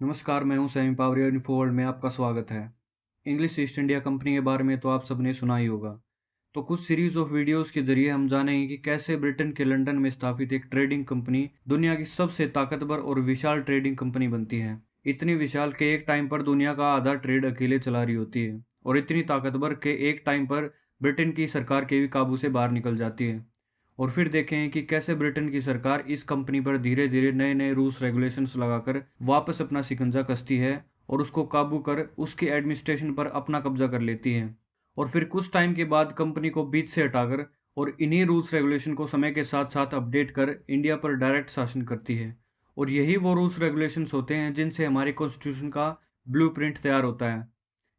नमस्कार, मैं हूं सैमी पावरिया। इन्फोवर्ल्ड में आपका स्वागत है। इंग्लिश ईस्ट इंडिया कंपनी के बारे में तो आप सबने सुना ही होगा। तो कुछ सीरीज ऑफ वीडियोस के जरिए हम जानेंगे कि कैसे ब्रिटेन के लंदन में स्थापित एक ट्रेडिंग कंपनी दुनिया की सबसे ताकतवर और विशाल ट्रेडिंग कंपनी बनती है। इतनी विशाल के एक टाइम पर दुनिया का आधा ट्रेड अकेले चला रही होती है, और इतनी ताकतवर के एक टाइम पर ब्रिटेन की सरकार के भी काबू से बाहर निकल जाती है। और फिर देखें कि कैसे ब्रिटेन की सरकार इस कंपनी पर धीरे धीरे नए नए रूल्स रेगुलेशंस लगाकर वापस अपना शिकंजा कसती है और उसको काबू कर उसके एडमिनिस्ट्रेशन पर अपना कब्जा कर लेती है। और फिर कुछ टाइम के बाद कंपनी को बीच से हटाकर और इन्हीं रूल्स रेगुलेशन को समय के साथ साथ अपडेट कर इंडिया पर डायरेक्ट शासन करती है। और यही वो रूल्स रेगुलेशंस होते हैं जिनसे हमारे कॉन्स्टिट्यूशन का ब्लूप्रिंट तैयार होता है।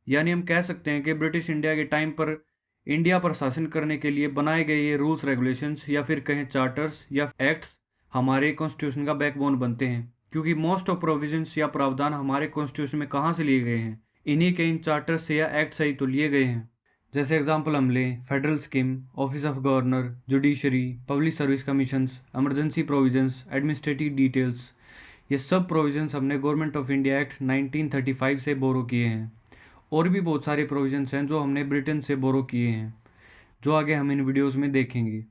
यानी हम कह सकते हैं कि ब्रिटिश इंडिया के टाइम पर इंडिया पर शासन करने के लिए बनाए गए ये रूल्स रेगुलेशंस या फिर कहें चार्टर्स या एक्ट्स हमारे कॉन्स्टिट्यूशन का बैकबोन बनते हैं, क्योंकि मोस्ट ऑफ प्रोविजंस या प्रावधान हमारे कॉन्स्टिट्यूशन में कहाँ से लिए गए हैं, इन्हीं के इन चार्टर्स से या एक्ट से ही तो लिए गए हैं। जैसे एग्जाम्पल हम लें federal scheme, office of governor, judiciary, public service commissions, emergency provisions, administrative details, ये सब प्रोविजंस हमने गवर्नमेंट ऑफ इंडिया एक्ट 1935 से बोरो किए हैं। और भी बहुत सारे प्रोविजंस हैं जो हमने ब्रिटेन से बोरो किए हैं, जो आगे हम इन वीडियोस में देखेंगे।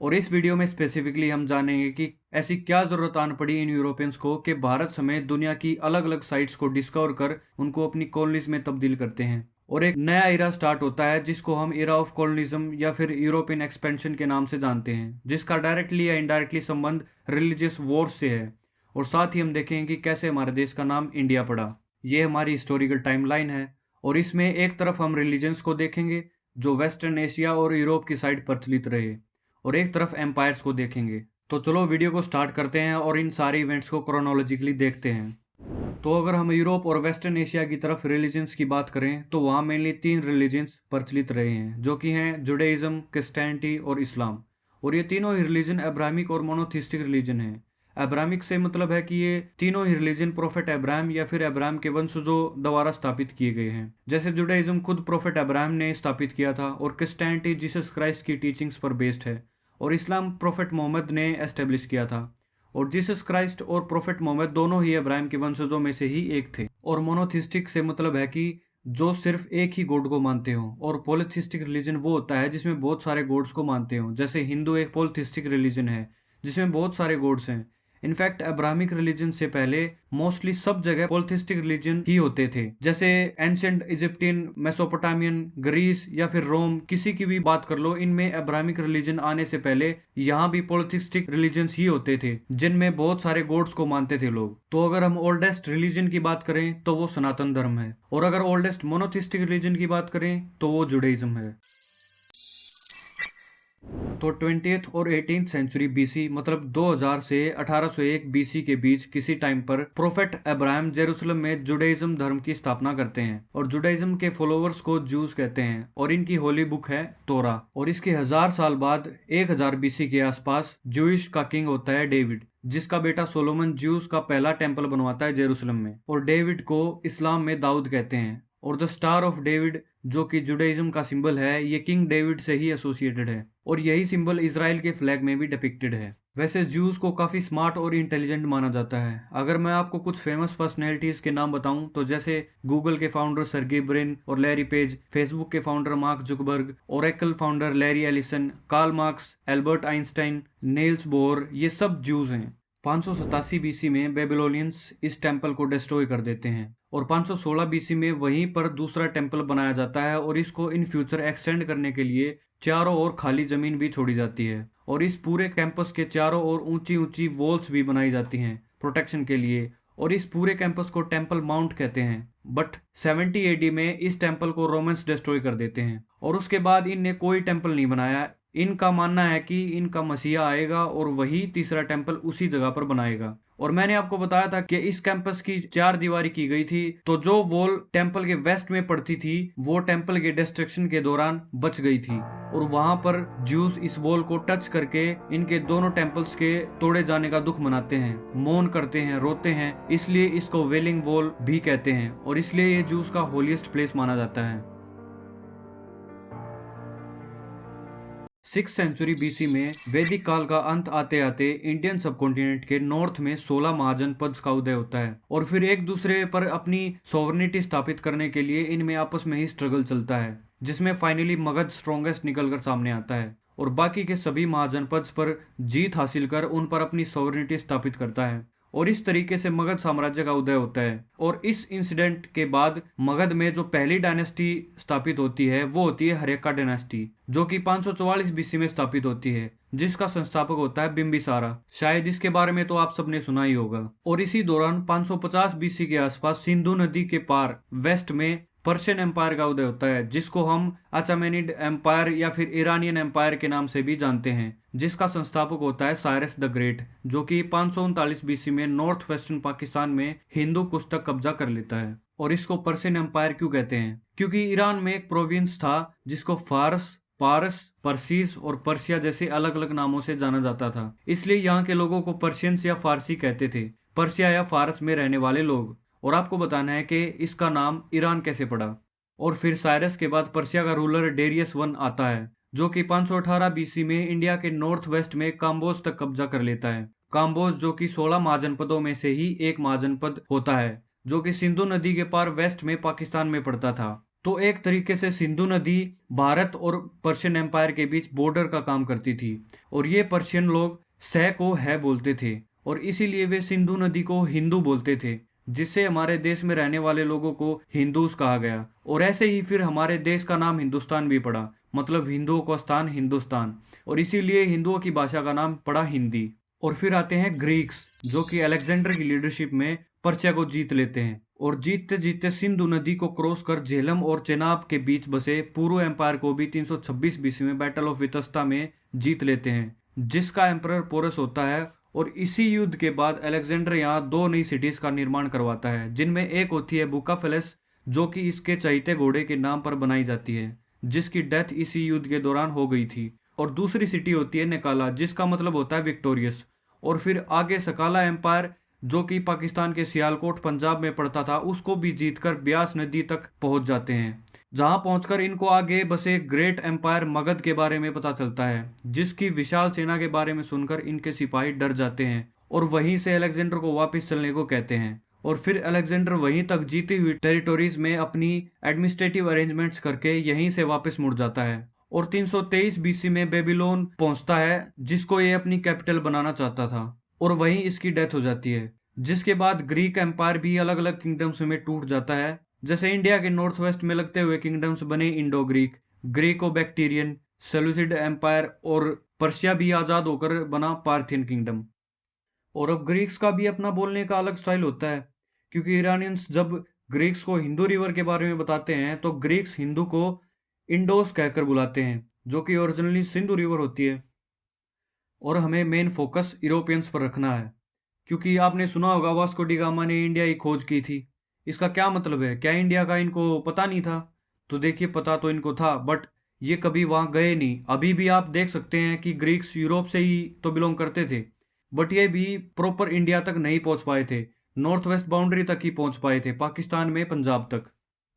और इस वीडियो में स्पेसिफिकली हम जानेंगे कि ऐसी क्या ज़रूरत आन पड़ी इन यूरोपियंस को कि भारत समेत दुनिया की अलग अलग साइट्स को डिस्कवर कर उनको अपनी कॉलोनीज में तब्दील करते हैं। और एक नया इरा स्टार्ट होता है जिसको हम इरा ऑफ कॉलोनिज्म या फिर यूरोपियन एक्सपेंशन के नाम से जानते हैं, जिसका डायरेक्टली या इनडायरेक्टली संबंध रिलीजियस वॉर्स से है। और साथ ही हम देखेंगे कि कैसे हमारे देश का नाम इंडिया पड़ा। ये हमारी हिस्टोरिकल टाइमलाइन है, और इसमें एक तरफ हम रिलीजन्स को देखेंगे जो वेस्टर्न एशिया और यूरोप की साइड प्रचलित रहे, और एक तरफ एम्पायर्स को देखेंगे। तो चलो वीडियो को स्टार्ट करते हैं और इन सारे इवेंट्स को क्रोनोलॉजिकली देखते हैं। तो अगर हम यूरोप और वेस्टर्न एशिया की तरफ रिलीजन्स की बात करें तो वहाँ मेनली 3 रिलीजन्स प्रचलित रहे हैं, जो कि हैं जुडाइज्म, क्रिश्चियनिटी और इस्लाम। और ये तीनों ही रिलीजन अब्राहमिक और मोनोथिस्टिक रिलीजन हैं। अब्राहमिक से मतलब है कि ये तीनों ही रिलीजन प्रोफेट अब्राहम या फिर अब्राहम के वंशजों द्वारा स्थापित किए गए हैं। जैसे जुडाइज्म खुद प्रोफेट अब्राहम ने स्थापित किया था, और क्रिश्चियनिटी जीसस क्राइस्ट की टीचिंग्स पर बेस्ड है, और इस्लाम प्रोफेट मोहम्मद ने एस्टेब्लिश किया था। और जीसस क्राइस्ट और प्रोफेट मोहम्मद दोनों ही अब्राहम के वंशजों में से ही एक थे। और मोनोथिस्टिक से मतलब है कि जो सिर्फ एक ही गॉड को मानते हो, और पॉलीथिस्टिक रिलीजन वो होता है जिसमें बहुत सारे गॉड्स को मानते हो। जैसे हिंदू एक पॉलीथिस्टिक रिलीजन है जिसमें बहुत सारे गॉड्स हैं। इनफैक्ट अब्राहमिक रिलीजन से पहले मोस्टली सब जगह पॉलिथिस्टिक रिलीजन ही होते थे। जैसे एंशिएंट इजिप्टियन, मेसोपोटामियन, ग्रीस या फिर रोम, किसी की भी बात कर लो, इनमें अब्राहमिक रिलीजन आने से पहले यहाँ भी पॉलिथिस्टिक रिलीजन्स ही होते थे जिनमें बहुत सारे गॉड्स को मानते थे लोग। तो अगर हम ओल्डेस्ट रिलीजन की बात करें तो वो सनातन धर्म है, और अगर ओल्डेस्ट मोनोथिस्टिक रिलीजन की बात करें तो वो जुडाइज्म है। तो 20th और 18th सेंचुरी बीसी मतलब 2000 से 1801 बीसी के बीच किसी टाइम पर प्रोफेट अब्राहम जेरूसलम में जुडाइज्म धर्म की स्थापना करते हैं, और जुडाइज्म के फॉलोअर्स को जूस कहते हैं, और इनकी होली बुक है तोरा। और इसके 1000 साल बाद 1000 बीसी के आसपास जूइश का किंग होता है डेविड, जिसका बेटा सोलोमन ज्यूस का पहला टेम्पल बनवाता है जेरूसलम में। और डेविड को इस्लाम में दाऊद कहते हैं। और द स्टार ऑफ डेविड जो कि जुडाइज्म का सिंबल है, ये किंग डेविड से ही एसोसिएटेड है, और यही सिंबल इजराइल के फ्लैग में भी डिपिक्टेड है। वैसे ज्यूस को काफी स्मार्ट और इंटेलिजेंट माना जाता है। अगर मैं आपको कुछ फेमस पर्सनैलिटीज के नाम बताऊं तो जैसे गूगल के फाउंडर सर्गे ब्रिन और लैरी पेज, फेसबुक के founder Mark Zuckerberg, Oracle founder Larry Ellison, Karl Marx, Albert Einstein, Niels Bohr, ये सब ज्यूस हैं। 587 बीसी में बेबीलोनियंस इस टेम्पल को डिस्ट्रॉय कर देते हैं, और 516 बीसी में वहीं पर दूसरा टेम्पल बनाया जाता है, और इसको इन फ्यूचर एक्सटेंड करने के लिए चारों ओर खाली जमीन भी छोड़ी जाती है, और इस पूरे कैंपस के चारों ओर ऊंची ऊंची वॉल्स भी बनाई जाती हैं प्रोटेक्शन के लिए, और इस पूरे कैंपस को टेम्पल माउंट कहते हैं। बट 70 एडी में इस टेम्पल को रोमन्स डिस्ट्रॉय कर देते हैं, और उसके बाद इनने कोई टेम्पल नहीं बनाया। इनका मानना है कि इनका मसीहा आएगा और वही तीसरा टेम्पल उसी जगह पर बनाएगा। और मैंने आपको बताया था कि इस कैंपस की 4 दीवारी की गई थी, तो जो वॉल टेम्पल के वेस्ट में पड़ती थी वो टेम्पल के डिस्ट्रक्शन के दौरान बच गई थी, और वहां पर ज्यूस इस वॉल को टच करके इनके दोनों टेम्पल्स के तोड़े जाने का दुख मनाते हैं, मौन करते हैं, रोते हैं, इसलिए इसको वेलिंग वॉल भी कहते हैं, और इसलिए ये ज्यूस का होलीएस्ट प्लेस माना जाता है। 6th सेंचुरी बीसी में वैदिक काल का अंत आते आते इंडियन सबकॉन्टिनेंट के नॉर्थ में 16 महाजनपद का उदय होता है और फिर एक दूसरे पर अपनी सॉवरेनिटी स्थापित करने के लिए इनमें आपस में ही स्ट्रगल चलता है, जिसमें फाइनली मगध स्ट्रॉन्गेस्ट निकलकर सामने आता है और बाकी के सभी महाजनपद पर जीत हासिल कर उन पर अपनी सॉवरेनिटी स्थापित करता है और इस तरीके से मगध साम्राज्य का उदय होता है। और इस इंसिडेंट के बाद मगध में जो पहली डायनेस्टी स्थापित होती है वो होती है हर्यक्का डायनेस्टी, जो कि 544 बीसी में स्थापित होती है, जिसका संस्थापक होता है बिंबिसारा। शायद इसके बारे में तो आप सबने सुना ही होगा। और इसी दौरान 550 बीसी के आसपास सिंधु नदी के पार वेस्ट में पर्शियन एम्पायर का उदय होता है, जिसको हम अचामेनिड एम्पायर या फिर ईरानियन एम्पायर के नाम से भी जानते हैं, जिसका संस्थापक होता है साइरस द ग्रेट, जो कि 539 बीसी में नॉर्थ वेस्टर्न पाकिस्तान में हिंदू कुश तक कब्जा कर लेता है। और इसको पर्शियन एम्पायर क्यों कहते हैं? क्योंकि ईरान में एक प्रोविंस था जिसको फारस, पारस, पर्सीज और पर्शिया जैसे अलग अलग नामों से जाना जाता था, इसलिए यहाँ के लोगों को पर्शियंस या फारसी कहते थे, पर्शिया या फारस में रहने वाले लोग। और आपको बताना है कि इसका नाम ईरान कैसे पड़ा। और फिर साइरस के बाद पर्शिया का रूलर डेरियस वन आता है, जो कि 518 बीसी में इंडिया के नॉर्थ वेस्ट में काम्बोज तक कब्जा कर लेता है। काम्बोज जो कि 16 महाजनपदों में से ही एक महाजनपद होता है, जो कि सिंधु नदी के पार वेस्ट में पाकिस्तान में पड़ता था। तो एक तरीके से सिंधु नदी भारत और पर्शियन एम्पायर के बीच बॉर्डर का काम करती थी और ये पर्शियन लोग सह को है बोलते थे और इसीलिए वे सिंधु नदी को हिंदू बोलते थे, जिससे हमारे देश में रहने वाले लोगों को हिंदूस कहा गया। और ऐसे ही फिर हमारे देश का नाम हिंदुस्तान भी पड़ा, मतलब हिंदुओं का स्थान हिंदुस्तान, और इसीलिए हिंदुओं की भाषा का नाम पड़ा हिंदी। और फिर आते हैं ग्रीक्स, जो कि अलेक्जेंडर की लीडरशिप में पर्शिया को जीत लेते हैं और जीतते जीतते सिंधु नदी को क्रॉस कर झेलम और चेनाब के बीच बसे पूर्व एम्पायर को भी 326 बीसी में बैटल ऑफ वितस्ता में जीत लेते हैं, जिसका एम्परर पोरस होता है। और इसी युद्ध के बाद अलेक्जेंडर यहाँ 2 नई सिटीज का निर्माण करवाता है, जिनमें एक होती है बुकाफेलस, जो कि इसके चहीते घोड़े के नाम पर बनाई जाती है, जिसकी डेथ इसी युद्ध के दौरान हो गई थी। और दूसरी सिटी होती है निकाला, जिसका मतलब होता है विक्टोरियस। और फिर आगे सकाला एम्पायर, जो कि पाकिस्तान के सियालकोट पंजाब में पड़ता था, उसको भी जीतकर ब्यास नदी तक पहुंच जाते हैं, जहां पहुंचकर इनको आगे बसे ग्रेट एम्पायर मगध के बारे में पता चलता है, जिसकी विशाल सेना के बारे में सुनकर इनके सिपाही डर जाते हैं और वहीं से अलेक्जेंडर को वापस चलने को कहते हैं। और फिर अलेक्जेंडर वहीं तक जीती हुई टेरिटोरीज में अपनी एडमिनिस्ट्रेटिव अरेंजमेंट्स करके यहीं से वापस मुड़ जाता है और 323 बीसी में बेबीलोन पहुंचता है, जिसको ये अपनी कैपिटल बनाना चाहता था, और वहीं इसकी डेथ हो जाती है। जिसके बाद ग्रीक एम्पायर भी अलग अलग किंगडम्स में टूट जाता है, जैसे इंडिया के नॉर्थ वेस्ट में लगते हुए किंगडम्स बने Indo Greek, Greco Bactrian, Seleucid empire, और पर्शिया भी आजाद होकर बना पार्थियन किंगडम। और अब ग्रीक्स का भी अपना बोलने का अलग स्टाइल होता है, क्योंकि ईरानियंस जब ग्रीक्स को हिंदू रिवर के बारे में बताते हैं तो ग्रीक्स हिंदू को इंडोस कहकर बुलाते हैं, जो कि ओरिजिनली सिंधु रिवर होती है। और हमें मेन फोकस यूरोपियंस पर रखना है, क्योंकि आपने सुना होगा वास्को डी गामा ने इंडिया की खोज की थी। इसका क्या मतलब है? क्या इंडिया का इनको पता नहीं था? तो देखिए, पता तो इनको था, बट ये कभी वहाँ गए नहीं। अभी भी आप देख सकते हैं कि ग्रीक्स यूरोप से ही तो बिलोंग करते थे, बट ये भी प्रॉपर इंडिया तक नहीं पहुँच पाए थे, नॉर्थ वेस्ट बाउंड्री तक ही पहुँच पाए थे, पाकिस्तान में पंजाब तक।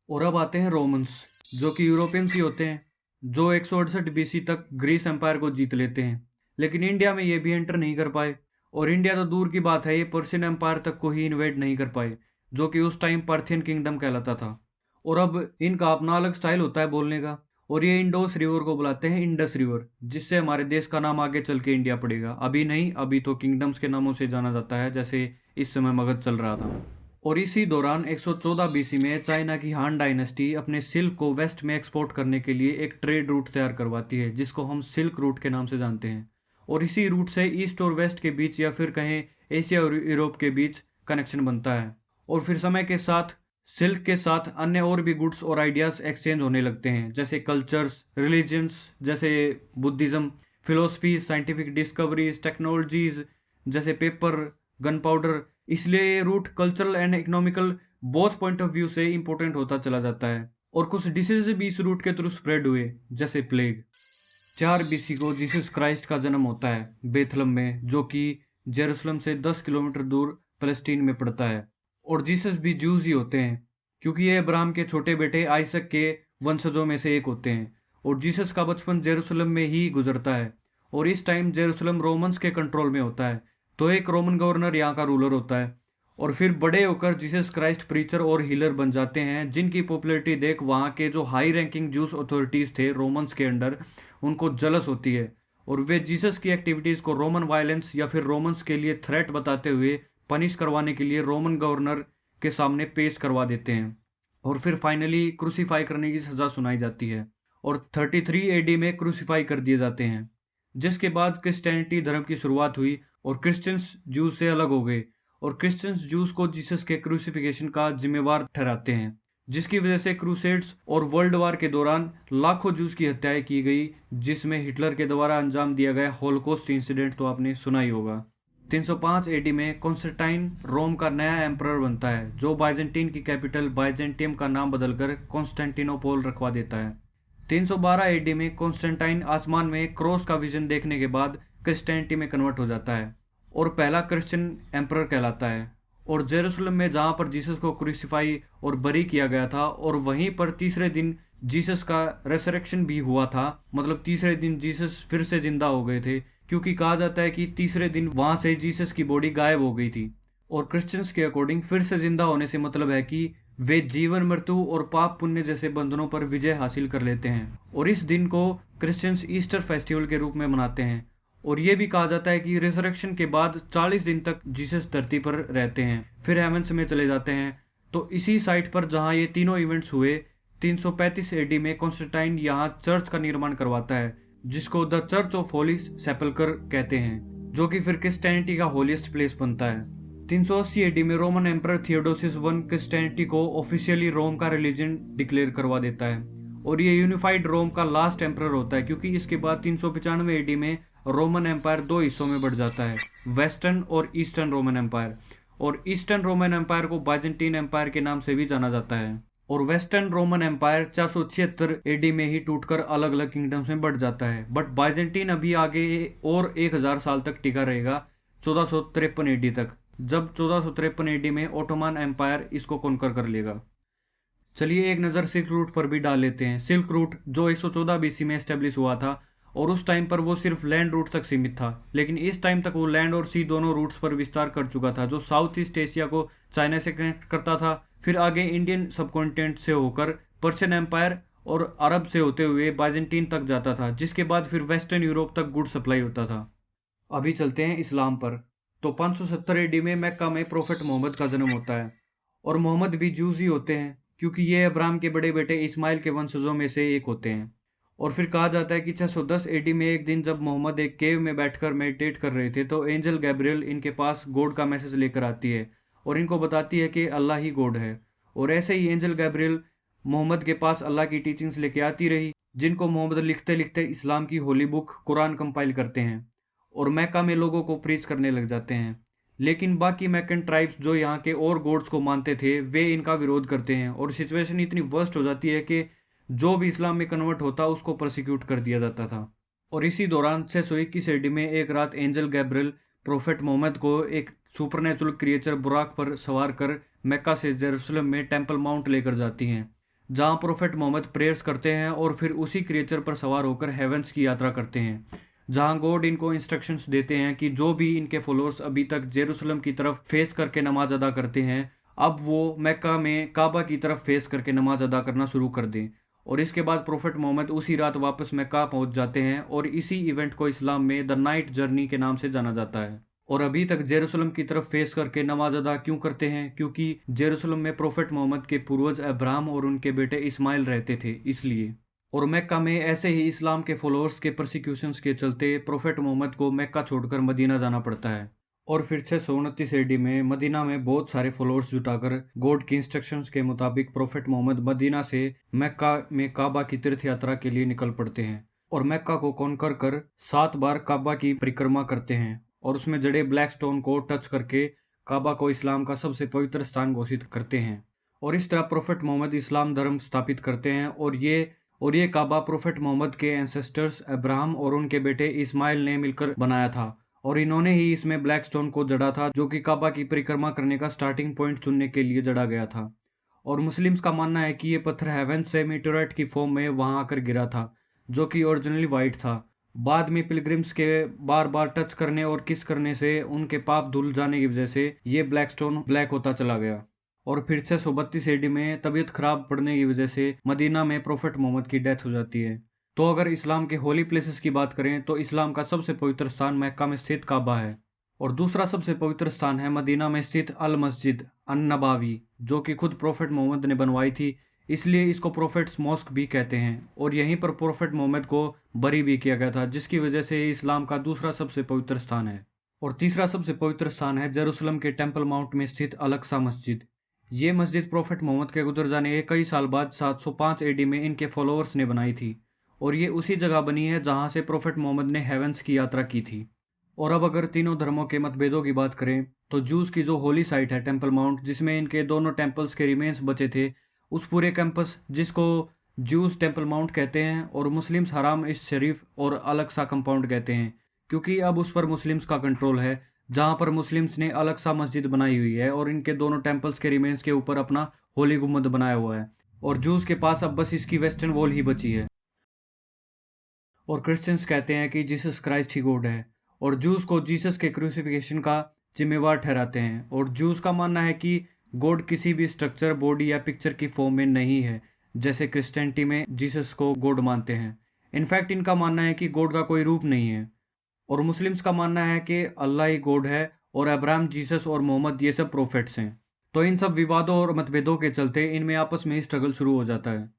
और अब आते हैं रोमन्स, जो कि यूरोपियंस ही होते हैं, जो 168 बीसी तक ग्रीस एम्पायर को जीत लेते हैं, लेकिन इंडिया में ये भी एंटर नहीं कर पाए। और इंडिया तो दूर की बात है, ये पर्शियन एम्पायर तक को ही इन्वेड नहीं कर पाए, जो कि उस टाइम पार्थियन किंगडम कहलाता था। और अब इनका अपना अलग स्टाइल होता है बोलने का, और ये इंडोस रिवर को बुलाते हैं इंडस रिवर, जिससे हमारे देश का नाम आगे चल के इंडिया पड़ेगा। अभी नहीं, अभी तो किंगडम्स के नामों से जाना जाता है, जैसे इस समय मगध चल रहा था। और इसी दौरान 114 बीसी में चाइना की हान डायनेस्टी अपने सिल्क को वेस्ट में एक्सपोर्ट करने के लिए एक ट्रेड रूट तैयार करवाती है, जिसको हम सिल्क रूट के नाम से जानते हैं। और इसी रूट से ईस्ट और वेस्ट के बीच, या फिर कहें एशिया और यूरोप के बीच कनेक्शन बनता है। और फिर समय के साथ सिल्क के साथ अन्य और भी गुड्स और आइडियाज एक्सचेंज होने लगते हैं, जैसे कल्चर्स, रिलीजन्स, जैसे Buddhism, philosophy, scientific discoveries, technologies जैसे पेपर, गन पाउडर। इसलिए ये route cultural and economical both point of view से इंपॉर्टेंट होता चला जाता है। और कुछ डिसीज भी इस रूट के थ्रू स्प्रेड हुए, जैसे प्लेग। 4 बीसी को जीसस क्राइस्ट का जन्म होता है बेथलम में, जो कि जेरूसलम से 10 किलोमीटर दूर फलस्तीन में पड़ता है। और जीसस भी जूज ही होते हैं, क्योंकि ये अब्राहम के छोटे बेटे आइसक के वंशजों में से एक होते हैं। और जीसस का बचपन जेरूसलम में ही गुजरता है और इस टाइम जेरूसलम रोमन्स के कंट्रोल में होता है। तो एक रोमन गवर्नर यहाँ का रूलर होता है और फिर बड़े होकर जीसस क्राइस्ट प्रीचर और हीलर बन जाते हैं, जिनकी पॉपुलैरिटी देख वहाँ के जो हाई रैंकिंग जूस अथॉरिटीज़ थे रोमन्स के अंडर, उनको जलस होती है और वे जीसस की एक्टिविटीज़ को रोमन वायलेंस या फिर रोमन्स के लिए थ्रेट बताते हुए पनिश करवाने के लिए रोमन गवर्नर के सामने पेश करवा देते हैं और फिर फाइनली क्रूसीफाई करने की सज़ा सुनाई जाती है और 33 एडी में क्रूसीफाई कर दिए जाते हैं। जिसके बाद क्रिश्चियनिटी धर्म की शुरुआत हुई और क्रिश्चियंस जूस से अलग हो गए और क्रिश्चियंस जूस को जीसस के क्रूसिफिकेशन का जिम्मेवार ठहराते हैं, जिसकी वजह से क्रूसेड्स और वर्ल्ड वार के दौरान लाखों जूस की हत्याएं की गई, जिसमें हिटलर के द्वारा अंजाम दिया गया होलोकॉस्ट इंसिडेंट तो आपने सुना ही होगा। 305 एडी में कॉन्स्टेंटाइन रोम का नया एम्परर बनता है, जो बाइजेंटीन की कैपिटल बाइजेंटियम का नाम बदलकर कॉन्स्टेंटिनोपोल रखवा देता है। 312 एडी में कॉन्स्टेंटाइन आसमान में क्रॉस का विजन देखने के बाद क्रिश्चियनिटी में कन्वर्ट हो जाता है और पहला क्रिश्चियन एम्परर कहलाता है। और जेरूसलम में जहाँ पर जीसस को क्रूसिफाई और बरी किया गया था और वहीं पर तीसरे दिन जीसस का रेसरेक्शन भी हुआ था, मतलब तीसरे दिन जीसस फिर से जिंदा हो गए थे, क्योंकि कहा जाता है कि तीसरे दिन वहां से जीसस की बॉडी गायब हो गई थी। और क्रिश्चियंस के अकॉर्डिंग फिर से जिंदा होने से मतलब है कि वे जीवन मृत्यु और पाप पुण्य जैसे बंधनों पर विजय हासिल कर लेते हैं और इस दिन को क्रिश्चियंस ईस्टर फेस्टिवल के रूप में मनाते हैं। और ये भी कहा जाता है कि रिजरेक्शन के बाद 40 दिन तक जीसस धरती पर रहते हैं, फिर हेवंस में चले जाते हैं। तो इसी साइट पर जहाँ ये तीनों इवेंट्स हुए 335 एडी में कॉन्स्टेंटाइन यहाँ चर्च का निर्माण करवाता है, जिसको द चर्च ऑफ होली सेपल्कर कहते हैं, जो कि फिर क्रिश्चियनिटी का होलीस्ट प्लेस बनता है। 380 एडी में Roman emperor Theodosius I Christianity को ऑफिशियली रोम का रिलीजन डिक्लेयर करवा देता है और ये यूनिफाइड रोम का लास्ट एम्परर होता है, क्योंकि इसके बाद 395 एडी में रोमन एम्पायर दो हिस्सों में बढ़ जाता है, वेस्टर्न और ईस्टर्न रोमन एम्पायर। और ईस्टर्न रोमन एम्पायर को बाइजेंटीन एम्पायर के नाम से भी जाना जाता है और वेस्टर्न रोमन एम्पायर 476 एडी में ही टूटकर अलग अलग किंगडम्स में बढ़ जाता है। बट बाइजेंटीन अभी आगे और 1000 साल तक टिका रहेगा, 1453 एडी तक, जब 1453 एडी में ओटोमान एम्पायर इसको कॉन्कर कर लेगा। चलिए एक नज़र सिल्क रूट पर भी डाल लेते हैं। सिल्क रूट जो 114 बीसी में एस्टेब्लिश हुआ था और उस टाइम पर वो सिर्फ लैंड रूट तक सीमित था, लेकिन इस टाइम तक वो लैंड और सी दोनों रूट्स पर विस्तार कर चुका था, जो साउथ ईस्ट एशिया को चाइना से कनेक्ट करता था, फिर आगे इंडियन सबकॉन्टिनेंट से होकर पर्शियन एम्पायर और अरब से होते हुए बाइजेंटीन तक जाता था, जिसके बाद फिर वेस्टर्न यूरोप तक गुड सप्लाई होता था। अभी चलते हैं इस्लाम पर। तो 570 एडी में मक्का में प्रोफेट मोहम्मद का जन्म होता है और मोहम्मद भी जूस ही होते हैं, क्योंकि ये अब्राहम के बड़े बेटे इस्माइल के वंशजों में से एक होते हैं। और फिर कहा जाता है कि 610 एडी में एक दिन जब मोहम्मद एक केव में बैठकर मेडिटेट कर रहे थे, तो एंजल गैब्रियल इनके पास गॉड का मैसेज लेकर आती है और इनको बताती है कि अल्लाह ही गॉड है। और ऐसे ही एंजल गैब्रियल मोहम्मद के पास अल्लाह की टीचिंग्स लेके आती रही, जिनको मोहम्मद लिखते लिखते इस्लाम की होली बुक कुरान कंपाइल करते हैं और मक्का में लोगों को प्रीच करने लग जाते हैं। लेकिन बाकी मैकन ट्राइब्स जो यहाँ के और गॉड्स को मानते थे, वे इनका विरोध करते हैं और सिचुएशन इतनी वर्स्ट हो जाती है कि जो भी इस्लाम में कन्वर्ट होता उसको प्रोसिक्यूट कर दिया जाता था। और इसी दौरान 621 एडी में एक रात एंजल गैब्रियल प्रोफेट मोहम्मद को एक सुपरनेचुरल क्रिएचर बुराक पर सवार कर मक्का से जेरूसलम में टेंपल माउंट लेकर जाती हैं, जहां प्रोफेट मोहम्मद प्रेयर्स करते हैं और फिर उसी क्रिएचर पर सवार होकर हेवंस की यात्रा करते हैं, जहां गॉड इनको इंस्ट्रक्शंस देते हैं कि जो भी इनके फॉलोअर्स अभी तक जेरूसलम की तरफ फेस करके नमाज अदा करते हैं, अब वो मक्का में काबा की तरफ फेस करके नमाज अदा करना शुरू कर दें। और इसके बाद प्रोफेट मोहम्मद उसी रात वापस मक्का पहुंच जाते हैं और इसी इवेंट को इस्लाम में द नाइट जर्नी के नाम से जाना जाता है। और अभी तक जेरूसलम की तरफ फेस करके नमाज अदा क्यों करते हैं? क्योंकि जेरूसलम में प्रोफेट मोहम्मद के पूर्वज अब्राहम और उनके बेटे इस्माइल रहते थे, इसलिए। और मक्का में ऐसे ही इस्लाम के फॉलोअर्स के प्रोसिक्यूशंस के चलते प्रोफेट मोहम्मद को मक्का छोड़कर मदीना जाना पड़ता है। और फिर 629 एडी में मदीना में बहुत सारे फॉलोअर्स जुटाकर गॉड की इंस्ट्रक्शंस के मुताबिक प्रोफेट मोहम्मद मदीना से मक्का में काबा की तीर्थ यात्रा के लिए निकल पड़ते हैं और मक्का को कॉन्कर कर 7 बार काबा की परिक्रमा करते हैं और उसमें जड़े ब्लैक स्टोन को टच करके काबा को इस्लाम का सबसे पवित्र स्थान घोषित करते हैं। और इस तरह प्रोफेट मोहम्मद इस्लाम धर्म स्थापित करते हैं और ये काबा प्रोफेट मोहम्मद के एंसेस्टर्स अब्राहम और उनके बेटे इस्माइल ने मिलकर बनाया था और इन्होंने ही इसमें ब्लैक स्टोन को जड़ा था, जो कि काबा की परिक्रमा करने का स्टार्टिंग पॉइंट चुनने के लिए जड़ा गया था। और मुस्लिम्स का मानना है कि ये पत्थर हेवन से मीटोराइट की फॉर्म में वहां आकर गिरा था, जो कि ओरिजिनली वाइट था। बाद में पिलग्रिम्स के बार बार टच करने और किस करने से उनके पाप धुल जाने की वजह से ये ब्लैक स्टोन ब्लैक होता चला गया। और फिर 632 एडी में तबीयत खराब पड़ने की वजह से मदीना में प्रोफेट मोहम्मद की डेथ हो जाती है। तो अगर इस्लाम के होली प्लेसेस की बात करें तो इस्लाम का सबसे पवित्र स्थान मक्का में स्थित काबा है, और दूसरा सबसे पवित्र स्थान है मदीना में स्थित अल मस्जिद अन नबावी, जो कि खुद प्रोफेट मोहम्मद ने बनवाई थी, इसलिए इसको प्रोफेट्स मॉस्क भी कहते हैं। और यहीं पर प्रोफेट मोहम्मद को बरी भी किया गया था, जिसकी वजह से ये इस्लाम का दूसरा सबसे पवित्र स्थान है। और तीसरा सबसे पवित्र स्थान है जेरूसलम के टेम्पल माउंट में स्थित अल-अक्सा मस्जिद। ये मस्जिद प्रोफेट मोहम्मद के गुजर जाने के कई साल बाद 705 एडी में इनके फॉलोअर्स ने बनाई थी, और ये उसी जगह बनी है जहाँ से प्रोफेट मोहम्मद ने हेवेंस की यात्रा की थी। और अब अगर तीनों धर्मों के मतभेदों की बात करें तो जूस की जो होली साइट है टेम्पल माउंट, जिसमें इनके दोनों टेम्पल्स के रिमेन्स बचे थे, उस पूरे कैंपस जिसको जूस टेम्पल माउंट कहते हैं और मुस्लिम्स हराम इस शरीफ और अल-अक्सा कंपाउंड कहते हैं, क्योंकि अब उस पर मुस्लिम्स का कंट्रोल है, जहां पर मुस्लिम्स ने अल-अक्सा मस्जिद बनाई हुई है और इनके दोनों टेम्पल्स के रिमेन्स के ऊपर अपना होली गुम्बद बनाया हुआ है। और जूस के पास अब बस इसकी वेस्टर्न वॉल ही बची है। और क्रिश्चियंस कहते हैं कि जीसस क्राइस्ट ही गॉड है, और जूस को जीसस के क्रूसिफिकेशन का जिम्मेवार ठहराते हैं। और जूस का मानना है कि गॉड किसी भी स्ट्रक्चर, बॉडी या पिक्चर की फॉर्म में नहीं है, जैसे क्रिश्चियनिटी में जीसस को गॉड मानते हैं। इनफैक्ट इनका मानना है कि गॉड का कोई रूप नहीं है। और मुस्लिम्स का मानना है कि अल्लाह ही गॉड है और अब्राहम, जीसस और मोहम्मद ये सब प्रोफेट्स हैं। तो इन सब विवादों और मतभेदों के चलते इनमें आपस में ही स्ट्रगल शुरू हो जाता है।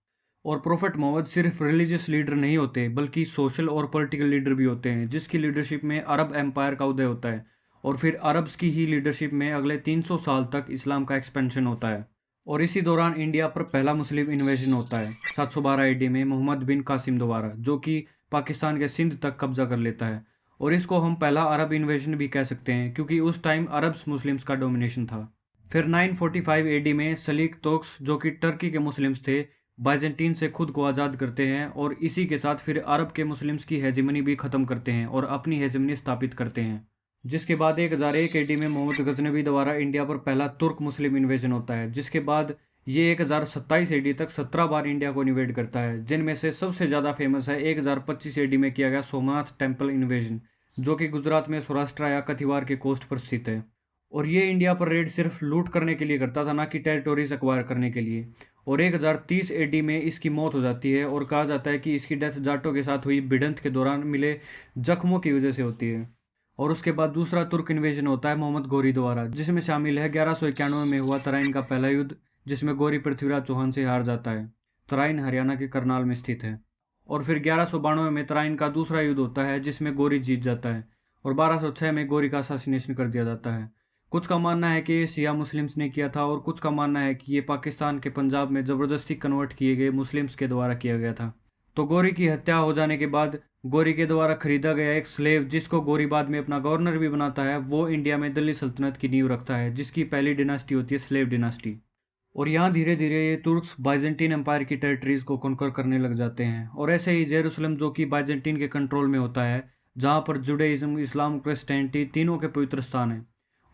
और प्रोफेट मोहम्मद सिर्फ रिलीजियस लीडर नहीं होते, बल्कि सोशल और पॉलिटिकल लीडर भी होते हैं, जिसकी लीडरशिप में अरब एम्पायर का उदय होता है। और फिर अरब्स की ही लीडरशिप में अगले 300 साल तक इस्लाम का एक्सपेंशन होता है। और इसी दौरान इंडिया पर पहला मुस्लिम इन्वेजन होता है 712 एडी में मोहम्मद बिन कासिम द्वारा, जो कि पाकिस्तान के सिंध तक कब्जा कर लेता है। और इसको हम पहला अरब इन्वेजन भी कह सकते हैं, क्योंकि उस टाइम अरब्स मुस्लिम्स का डोमिनेशन था। फिर 945 एडी में सलीक तोक्स, जो कि टर्की के मुस्लिम्स थे, बाइजेंटीन से खुद को आज़ाद करते हैं, और इसी के साथ फिर अरब के मुस्लिम्स की हेजिमनी भी ख़त्म करते हैं और अपनी हेजिमनी स्थापित करते हैं। जिसके बाद 1001 एडी में मोहम्मद गजनवी द्वारा इंडिया पर पहला तुर्क मुस्लिम इन्वेजन होता है, जिसके बाद ये 1027 एडी तक 17 बार इंडिया को इन्वेड करता है, जिनमें से सबसे ज़्यादा फेमस है 1025 एडी में किया गया सोमनाथ टेम्पल इन्वेजन, जो कि गुजरात में सौराष्ट्र या कथिवार के कोस्ट पर स्थित है। और ये इंडिया पर रेड सिर्फ लूट करने के लिए करता था, ना कि टेरिटोरीज एक्वायर करने के लिए। और 1030 एडी में इसकी मौत हो जाती है, और कहा जाता है कि इसकी डेथ जाटों के साथ हुई भिड़ंत के दौरान मिले जख्मों की वजह से होती है। और उसके बाद दूसरा तुर्क इन्वेजन होता है मोहम्मद गौरी द्वारा, जिसमें शामिल है 1191 में हुआ तराइन का पहला युद्ध, जिसमें गौरी पृथ्वीराज चौहान से हार जाता है। तराइन हरियाणा के करनाल में स्थित है। और फिर 1192 में तराइन का दूसरा युद्ध होता है, जिसमें गौरी जीत जाता है, और 1206 में गौरी का असासिनेशन कर दिया जाता है। कुछ का मानना है कि ये शिया मुस्लिम्स ने किया था, और कुछ का मानना है कि ये पाकिस्तान के पंजाब में ज़बरदस्ती कन्वर्ट किए गए मुस्लिम्स के द्वारा किया गया था। तो गौरी की हत्या हो जाने के बाद गौरी के द्वारा खरीदा गया एक स्लेव, जिसको गौरी बाद में अपना गवर्नर भी बनाता है, वो इंडिया में दिल्ली सल्तनत की नींव रखता है, जिसकी पहली डिनास्टी होती है स्लेव डिनास्टी। और यहाँ धीरे धीरे ये तुर्क्स बाइजेंटीन एम्पायर की टेरिटरीज को कॉन्कर करने लग जाते हैं। और ऐसे ही जेरूसलम, जो कि बाइजेंटीन के कंट्रोल में होता है, जहाँ पर जुडाइज्म, इस्लाम, क्रिश्चियनिटी तीनों के पवित्र स्थान है,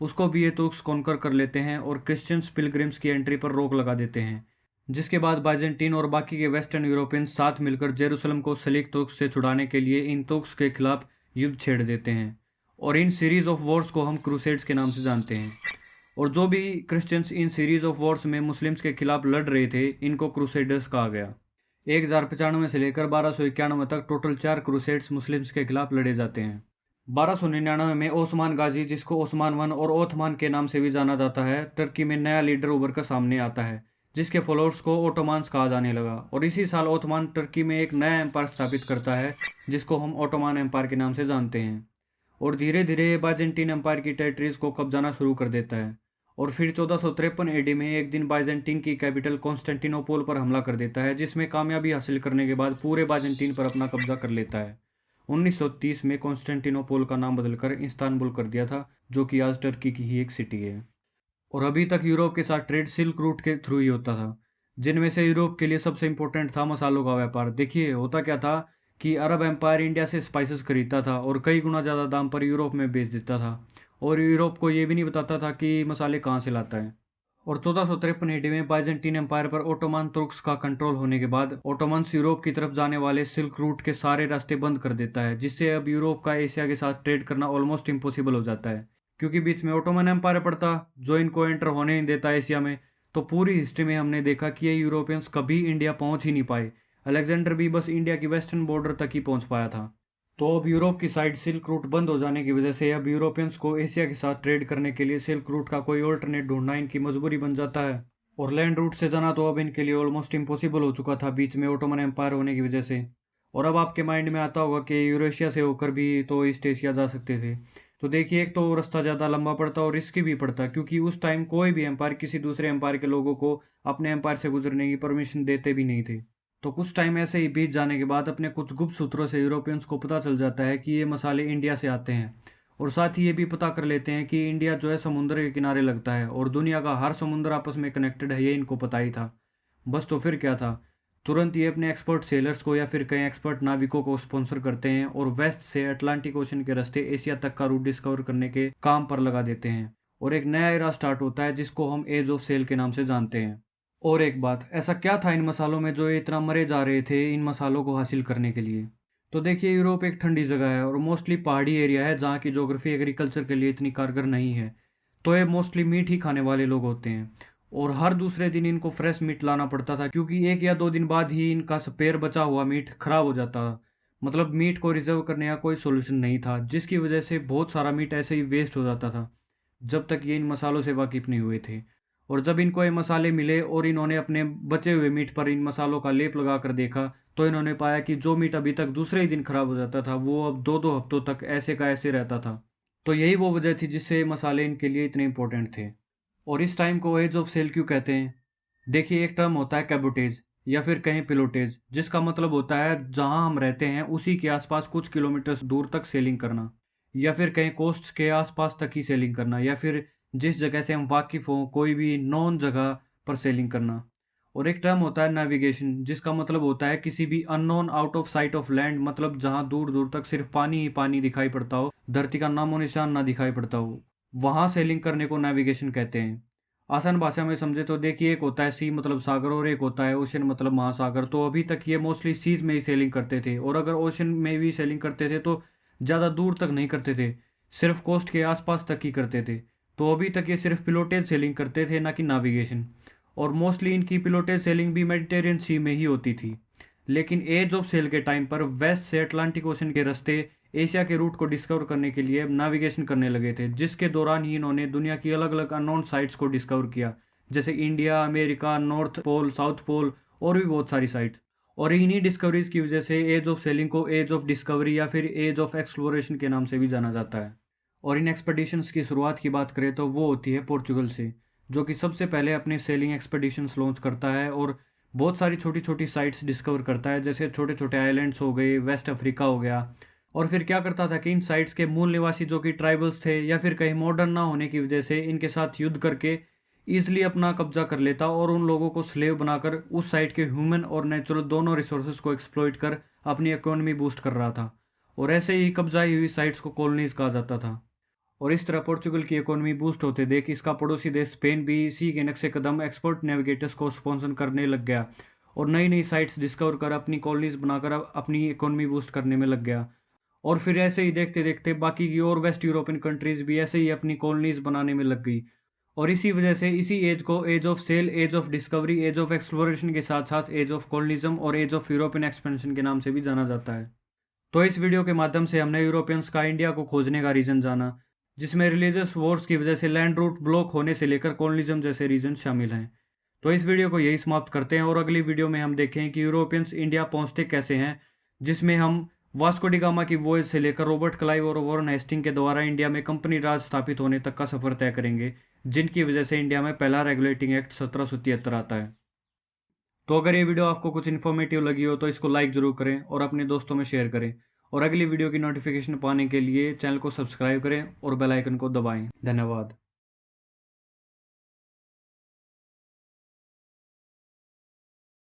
उसको भी ये तुर्क्स कॉन्कर कर लेते हैं और क्रिश्चियंस पिलग्रिम्स की एंट्री पर रोक लगा देते हैं। जिसके बाद बाइजेंटीन और बाकी के वेस्टर्न यूरोपियंस साथ मिलकर जेरूसलम को सलीक तुर्क्स से छुड़ाने के लिए इन तुर्क्स के खिलाफ युद्ध छेड़ देते हैं। और इन सीरीज ऑफ वॉर्स को हम क्रूसेड्स के नाम से जानते हैं। और जो भी Christians in series of Wars में मुस्लिम्स के खिलाफ लड़ रहे थे, इनको क्रूसेडर्स कहा गया। 1095 से लेकर 1291 तक टोटल 4 क्रूसेड्स मुस्लिम्स के खिलाफ लड़े जाते हैं। 1299 में ओस्मान गाजी, जिसको ओस्मान वन और ओथमान के नाम से भी जाना जाता है, टर्की में नया लीडर उभर कर सामने आता है, जिसके फॉलोअर्स को ओटोमान्स कहा जाने लगा। और इसी साल ओथमान टर्की में एक नया एम्पायर स्थापित करता है, जिसको हम ओटोमान एम्पायर के नाम से जानते हैं। और धीरे धीरे बाइजेंटीन एम्पायर की टेरिटरीज को कब्जाना शुरू कर देता है। और फिर 1453 एडी में एक दिन बाइजेंटीन की कैपिटल कॉन्स्टेंटिनोपोल पर हमला कर देता है, जिसमें कामयाबी हासिल करने के बाद पूरे बाइजेंटीन पर अपना कब्जा कर लेता है। 1930 में कॉन्स्टेंटिनोपोल का नाम बदलकर इस्तांबुल कर दिया था, जो कि आज टर्की की ही एक सिटी है। और अभी तक यूरोप के साथ ट्रेड सिल्क रूट के थ्रू ही होता था, जिनमें से यूरोप के लिए सबसे इंपॉर्टेंट था मसालों का व्यापार। देखिए होता क्या था कि अरब एम्पायर इंडिया से स्पाइसेस खरीदता था और कई गुना ज़्यादा दाम पर यूरोप में बेच देता था, और यूरोप को ये भी नहीं बताता था कि मसाले कहाँ से लाता है। और 1453 ईस्वी में बाइजेंटीन एम्पायर पर ओटोमान तुर्क्स का कंट्रोल होने के बाद ओटोमन्स यूरोप की तरफ जाने वाले सिल्क रूट के सारे रास्ते बंद कर देता है, जिससे अब यूरोप का एशिया के साथ ट्रेड करना ऑलमोस्ट इम्पॉसिबल हो जाता है, क्योंकि बीच में ओटोमन एम्पायर पड़ता जो इनको एंटर होने नहीं देता एशिया में। तो पूरी हिस्ट्री में हमने देखा कि ये यूरोपियंस कभी इंडिया पहुंच ही नहीं पाए। अलेक्जेंडर भी बस इंडिया की वेस्टर्न बॉर्डर तक ही पहुंच पाया था। तो अब यूरोप की साइड सिल्क रूट बंद हो जाने की वजह से अब यूरोपियंस को एशिया के साथ ट्रेड करने के लिए सिल्क रूट का कोई ऑल्टरनेट ढूंढना इनकी मजबूरी बन जाता है। और लैंड रूट से जाना तो अब इनके लिए ऑलमोस्ट इम्पॉसिबल हो चुका था बीच में ओटोमन एम्पायर होने की वजह से। और अब आपके माइंड में आता होगा कि यूरेशिया से होकर भी तो ईस्ट एशिया जा सकते थे। तो देखिए, एक तो रास्ता ज़्यादा लंबा पड़ता और रिस्की भी पड़ता, क्योंकि उस टाइम कोई भी एम्पायर किसी दूसरे एम्पायर के लोगों को अपने एम्पायर से गुजरने की परमिशन देते भी नहीं थे। तो कुछ टाइम ऐसे ही बीत जाने के बाद अपने कुछ गुप्त सूत्रों से यूरोपियंस को पता चल जाता है कि ये मसाले इंडिया से आते हैं। और साथ ही ये भी पता कर लेते हैं कि इंडिया जो है समुद्र के किनारे लगता है और दुनिया का हर समुद्र आपस में कनेक्टेड है, ये इनको पता ही था। बस तो फिर क्या था, तुरंत ये अपने एक्सपर्ट सेलर्स को या फिर कई एक्सपर्ट नाविकों को स्पॉन्सर करते हैं और वेस्ट से अटलांटिक ओशन के रास्ते एशिया तक का रूट डिस्कवर करने के काम पर लगा देते हैं। और एक नया एरा स्टार्ट होता है जिसको हम एज ऑफ सेल के नाम से जानते हैं। और एक बात, ऐसा क्या था इन मसालों में जो ये इतना मरे जा रहे थे इन मसालों को हासिल करने के लिए? तो देखिए, यूरोप एक ठंडी जगह है और मोस्टली पहाड़ी एरिया है जहाँ की ज्योग्राफी एग्रीकल्चर के लिए इतनी कारगर नहीं है। तो ये मोस्टली मीट ही खाने वाले लोग होते हैं और हर दूसरे दिन इनको फ्रेश मीट लाना पड़ता था, क्योंकि 1 या 2 दिन बाद ही इनका स्पेयर बचा हुआ मीट खराब हो जाता। मतलब मीट को रिजर्व करने का कोई सोल्यूशन नहीं था, जिसकी वजह से बहुत सारा मीट ऐसे ही वेस्ट हो जाता था जब तक ये इन मसालों से वाकिफ नहीं हुए थे। और जब इनको ये मसाले मिले और इन्होंने अपने बचे हुए मीट पर इन मसालों का लेप लगा कर देखा, तो इन्होंने पाया कि जो मीट अभी तक दूसरे ही दिन खराब हो जाता था वो अब 2-2 हफ्तों तक ऐसे का ऐसे रहता था। तो यही वो वजह थी जिससे ये मसाले इनके लिए इतने इंपॉर्टेंट थे। और इस टाइम को एज ऑफ सेल क्यों कहते हैं? देखिए, एक टर्म होता है कैबोटेज या फिर कहीं पिलोटेज, जिसका मतलब होता है जहां हम रहते हैं उसी के आसपास कुछ किलोमीटर दूर तक सेलिंग करना, या फिर कहीं कोस्ट के आसपास तक ही सेलिंग करना, या फिर जिस जगह से हम वाकिफ हों कोई भी नॉन जगह पर सेलिंग करना। और एक टर्म होता है नेविगेशन, जिसका मतलब होता है किसी भी unknown out of site of land, मतलब जहां दूर दूर तक सिर्फ पानी ही पानी दिखाई पड़ता हो, धरती का नामो निशान ना दिखाई पड़ता हो, वहां सेलिंग करने को नेविगेशन कहते हैं। आसान भाषा में समझे तो देखिए, एक होता है सी मतलब सागर और एक होता है ओशन मतलब महासागर। तो अभी तक ये मोस्टली सीज में ही सेलिंग करते थे, और अगर ओशन में भी सेलिंग करते थे तो ज़्यादा दूर तक नहीं करते थे, सिर्फ कोस्ट के आसपास तक ही करते थे। तो अभी तक ये सिर्फ पिलोटेड सेलिंग करते थे, ना कि नाविगेशन। और मोस्टली इनकी पिलोटेड सेलिंग भी मेडिटेरियन सी में ही होती थी। लेकिन एज ऑफ सेल के टाइम पर वेस्ट से अटलांटिक ओशन के रास्ते एशिया के रूट को डिस्कवर करने के लिए नेविगेशन करने लगे थे, जिसके दौरान ही इन्होंने दुनिया की अलग अलग अननोन साइट्स को डिस्कवर किया, जैसे India, America, North Pole, South Pole और भी बहुत सारी साइट्स। और इन्हीं डिस्कवरीज की वजह से एज ऑफ सेलिंग को एज ऑफ डिस्कवरी या फिर एज ऑफ एक्सप्लोरेशन के नाम से भी जाना जाता है। और इन एक्सपेडिशंस की शुरुआत की बात करें तो वो होती है पोर्चुगल से, जो कि सबसे पहले अपने सेलिंग एक्सपेडिशंस लॉन्च करता है और बहुत सारी छोटी छोटी साइट्स डिस्कवर करता है, जैसे छोटे छोटे आइलैंड्स हो गए, वेस्ट अफ्रीका हो गया। और फिर क्या करता था कि इन साइट्स के मूल निवासी जो कि ट्राइबल्स थे या फिर कहीं मॉडर्न ना होने की वजह से इनके साथ युद्ध करके ईजिली अपना कब्जा कर लेता और उन लोगों को स्लेव बनाकर उस साइट के ह्यूमन और नेचुरल दोनों रिसोर्सेज को एक्सप्लॉइट कर अपनी इकोनॉमी बूस्ट कर रहा था। और ऐसे ही कब्जाई हुई साइट्स को कॉलोनीज कहा जाता था। और इस तरह पोर्चुगल की इकोनॉमी बूस्ट होते देख इसका पड़ोसी देश स्पेन भी इसी के नक्शे कदम एक्सपर्ट नेविगेटर्स को स्पॉन्सर करने लग गया और नई नई साइट्स डिस्कवर कर अपनी कॉलोनीज बनाकर अपनी इकोनॉमी बूस्ट करने में लग गया। और फिर ऐसे ही देखते देखते बाकी की और वेस्ट यूरोपियन कंट्रीज भी ऐसे ही अपनी कॉलोनीज बनाने में लग गई। और इसी वजह से इसी एज को age of sail, age of discovery, age of exploration के साथ साथ एज ऑफ कॉलोनिज्म और एज ऑफ यूरोपियन एक्सपेंशन के नाम से भी जाना जाता है। तो इस वीडियो के माध्यम से हमने यूरोपियंस का इंडिया को खोजने का रीजन जाना, जिसमें रिलीजियस वॉर्स की वजह से लैंड रूट ब्लॉक होने से लेकर कॉलोनिज्म जैसे रीजन शामिल हैं। तो इस वीडियो को यही समाप्त करते हैं और अगली वीडियो में हम देखें कि यूरोपियंस इंडिया पहुंचते कैसे हैं, जिसमें हम वास्को डी गामा की वॉयज से लेकर रॉबर्ट क्लाइव और वॉरेन हेस्टिंग के द्वारा इंडिया में कंपनी राज स्थापित होने तक का सफर तय करेंगे, जिनकी वजह से इंडिया में पहला रेगुलेटिंग एक्ट 1773 आता है। तो अगर ये वीडियो आपको कुछ इन्फॉर्मेटिव लगी हो तो इसको लाइक जरूर करें और अपने दोस्तों में शेयर करें, और अगली वीडियो की नोटिफिकेशन पाने के लिए चैनल को सब्सक्राइब करें और बेल आइकन को दबाएं। धन्यवाद।